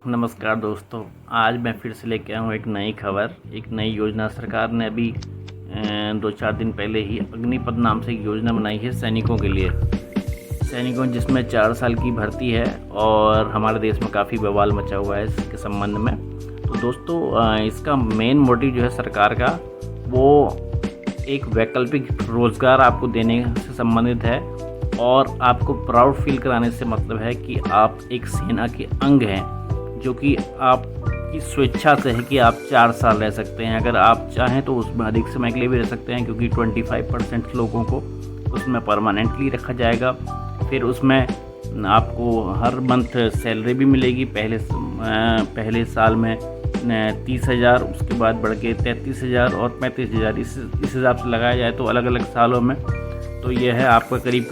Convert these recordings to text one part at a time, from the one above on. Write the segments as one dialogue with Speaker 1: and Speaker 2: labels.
Speaker 1: नमस्कार दोस्तों, आज मैं फिर से लेके आया हूँ एक नई खबर, एक नई योजना। सरकार ने अभी 2-4 दिन पहले ही अग्निपथ नाम से एक योजना बनाई है सैनिकों के लिए। सैनिकों जिसमें 4 साल की भर्ती है और हमारे देश में काफ़ी बवाल मचा हुआ है इसके संबंध में। तो दोस्तों, इसका मेन मोटिव जो है सरकार का, वो एक वैकल्पिक रोज़गार आपको देने से संबंधित है और आपको प्राउड फील कराने से मतलब है कि आप एक सेना के अंग हैं, जो कि आपकी स्वेच्छा से है कि आप 4 साल रह सकते हैं। अगर आप चाहें तो उसमें अधिक समय के लिए भी रह सकते हैं, क्योंकि 25% लोगों को उसमें परमानेंटली रखा जाएगा। फिर उसमें आपको हर मंथ सैलरी भी मिलेगी। पहले साल में 30,000, उसके बाद बढ़ के 33,000 और 35,000, इस हिसाब से लगाया जाए तो अलग अलग सालों में तो यह है आपका करीब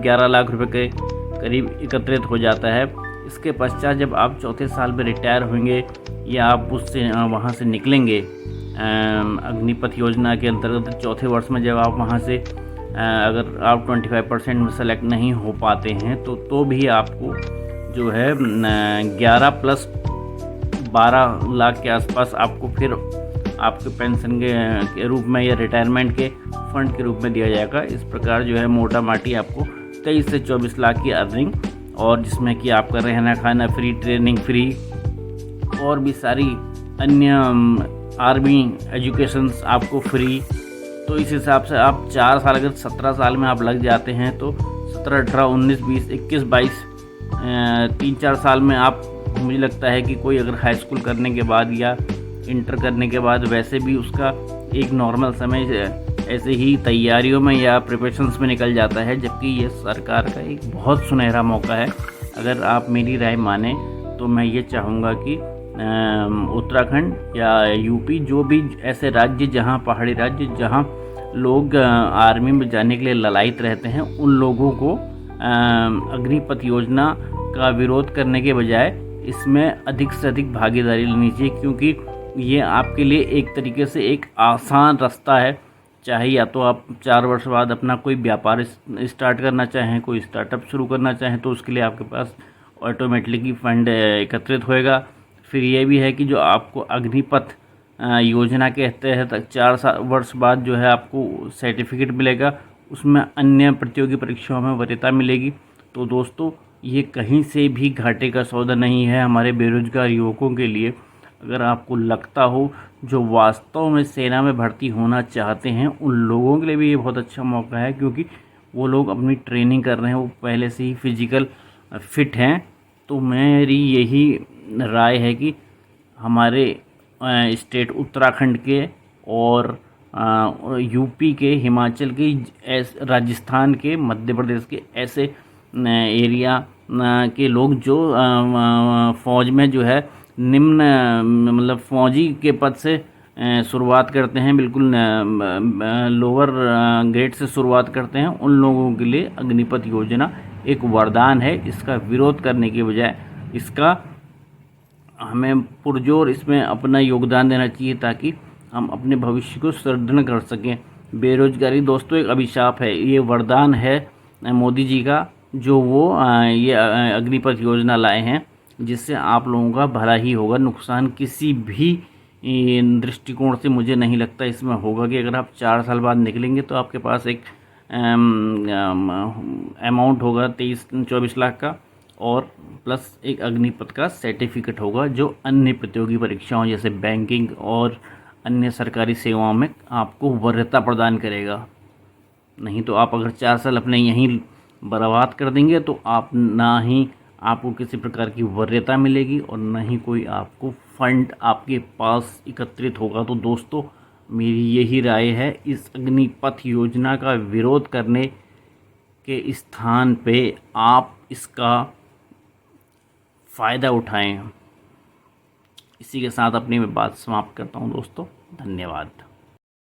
Speaker 1: 11 लाख रुपए के करीब एकत्रित हो जाता है। इसके पश्चात जब आप चौथे साल में रिटायर होंगे या आप उससे वहाँ से निकलेंगे, अग्निपथ योजना के अंतर्गत चौथे वर्ष में जब आप वहाँ से अगर आप 25% में सेलेक्ट नहीं हो पाते हैं तो भी आपको जो है 11 प्लस 12 लाख के आसपास आपको फिर आपके पेंशन के रूप में या रिटायरमेंट के फंड के रूप में दिया जाएगा। इस प्रकार जो है मोटा माटी आपको 23 से 24 लाख की अर्निंग, और जिसमें कि आपका रहना खाना फ्री, ट्रेनिंग फ्री और भी सारी अन्य आर्मी एजुकेशंस आपको फ्री। तो इस हिसाब से आप 4 साल, अगर 17 साल में आप लग जाते हैं तो 17, 18, 19, 20, 21, 22 3-4 साल में आप, मुझे लगता है कि कोई अगर हाई स्कूल करने के बाद या इंटर करने के बाद वैसे भी उसका एक नॉर्मल समय ऐसे ही तैयारियों में या प्रिपरेशंस में निकल जाता है, जबकि ये सरकार का एक बहुत सुनहरा मौका है। अगर आप मेरी राय माने तो मैं ये चाहूँगा कि उत्तराखंड या यूपी, जो भी ऐसे राज्य जहाँ पहाड़ी राज्य जहाँ लोग आर्मी में जाने के लिए ललायित रहते हैं, उन लोगों को अग्निपथ योजना का विरोध करने के बजाय इसमें अधिक से अधिक भागीदारी लेनी चाहिए, क्योंकि ये आपके लिए एक तरीके से एक आसान रास्ता है। चाहे या तो आप 4 वर्ष बाद अपना कोई व्यापार स्टार्ट करना चाहें, कोई स्टार्टअप शुरू करना चाहें, तो उसके लिए आपके पास ऑटोमेटिकली फंड एकत्रित होएगा। फिर ये भी है कि जो आपको अग्निपथ योजना के तहत 4 वर्ष बाद जो है आपको सर्टिफिकेट मिलेगा, उसमें अन्य प्रतियोगी परीक्षाओं में वरीयता मिलेगी। तो दोस्तों, ये कहीं से भी घाटे का सौदा नहीं है हमारे बेरोजगार युवकों के लिए। अगर आपको लगता हो, जो वास्तव में सेना में भर्ती होना चाहते हैं, उन लोगों के लिए भी ये बहुत अच्छा मौका है, क्योंकि वो लोग अपनी ट्रेनिंग कर रहे हैं, वो पहले से ही फिजिकल फिट हैं। तो मेरी यही राय है कि हमारे स्टेट उत्तराखंड के और यूपी के, हिमाचल के, राजस्थान के, मध्य प्रदेश के ऐसे एरिया के लोग जो फ़ौज में जो है निम्न, मतलब फ़ौजी के पद से शुरुआत करते हैं, बिल्कुल लोअर ग्रेड से शुरुआत करते हैं, उन लोगों के लिए अग्निपथ योजना एक वरदान है। इसका विरोध करने के बजाय इसका हमें पुरजोर इसमें अपना योगदान देना चाहिए, ताकि हम अपने भविष्य को सुदृढ़ कर सकें। बेरोजगारी दोस्तों एक अभिशाप है, ये वरदान है मोदी जी का, जो वो ये अग्निपथ योजना लाए हैं, जिससे आप लोगों का भला ही होगा। नुकसान किसी भी दृष्टिकोण से मुझे नहीं लगता इसमें होगा, कि अगर आप 4 साल बाद निकलेंगे तो आपके पास एक अमाउंट होगा 23-24 लाख का, और प्लस एक अग्निपथ का सर्टिफिकेट होगा, जो अन्य प्रतियोगी परीक्षाओं जैसे बैंकिंग और अन्य सरकारी सेवाओं में आपको वरीयता प्रदान करेगा। नहीं तो आप अगर 4 साल अपने यहीं बर्बाद कर देंगे तो आप ना ही आपको किसी प्रकार की वरीयता मिलेगी और ना ही कोई आपको फंड आपके पास एकत्रित होगा। तो दोस्तों, मेरी यही राय है, इस अग्निपथ योजना का विरोध करने के स्थान पे आप इसका फ़ायदा उठाएं। इसी के साथ अपनी मैं बात समाप्त करता हूं दोस्तों। धन्यवाद।